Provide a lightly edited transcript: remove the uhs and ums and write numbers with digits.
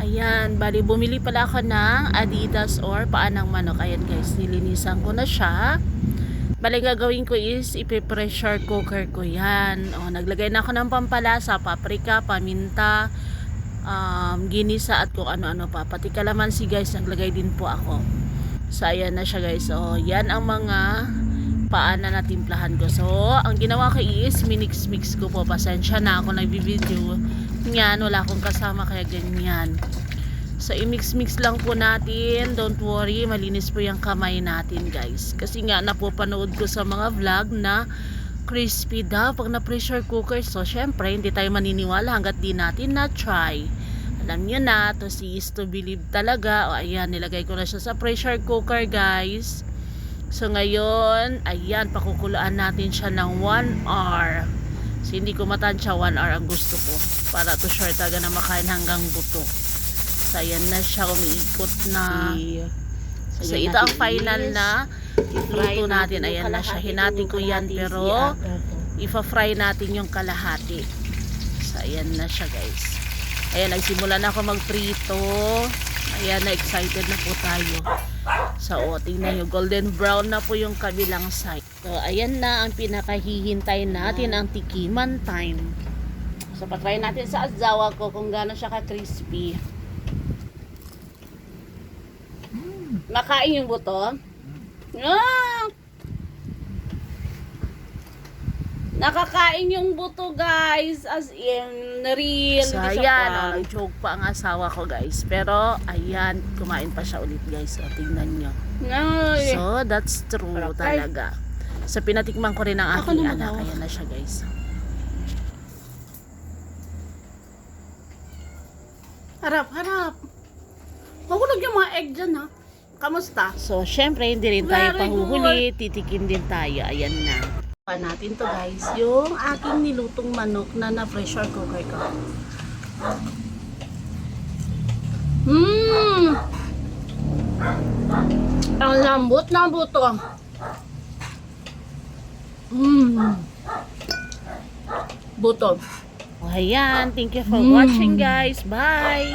Ayan, bali bumili pala ako ng Adidas or paa ng manok. Ayan guys, nilinisan ko na siya. Bali gagawin ko is ipe-pressure cooker ko yan. O, naglagay na ako ng pampalasa, paprika, paminta, ginisa at kung ano-ano pa. Pati kalamansi guys, naglagay din po ako. So ayan na siya guys. O, yan ang mga paa na natimplahan ko. So ang ginawa ko is minix-mix ko po. Pasensya na ako nagbibideo. Yan, wala akong kasama kaya ganyan. So i-mix-mix lang po natin. Don't worry, malinis po yung kamay natin guys. Kasi nga napopanood ko sa mga vlog na crispy daw pag na pressure cooker. So syempre hindi tayo maniniwala hanggat di natin na try. Alam nyo na, to see is to believe talaga. O ayan, nilagay ko na siya sa pressure cooker guys. So ngayon, ayan, pakukulaan natin siya ng 1 hour. So hindi ko matansya, 1 hour ang gusto ko. Para to sure talaga na makain hanggang buto. So ayan na siya, umiikot na. So ito ang final na luto natin. Ayan na siya, hinatin ko yan pero ipa-fry natin yung kalahati. So ayan na siya guys. Ayan, nagsimula na ako magprito. Ayan, na-excited na po tayo. So, tingnan nyo, golden brown na po yung kabilang side. So, ayan na ang pinakahihintay natin, ang tikiman time. So, patry natin sa asawa ko kung gaano siya ka-crispy. Makain yung buto. Ah! Nakakain yung buto guys, as in real. So ayan, nag-joke pa ang asawa ko guys, pero ayan, kumain pa siya ulit guys. So tingnan nyo. So that's true talaga. So pinatikman ko rin ang aking anak. Ayan na siya guys. Harap, harap. Mahulog yung mga egg dyan ha. Kamusta? So syempre hindi rin tayo pahuhuli, titikin din tayo. Ayan na. Pa natin to guys, yung aking nilutong manok na na-pressure cooker ko. Ang lambot na buto. Buto. Ayan, thank you for watching guys. Bye!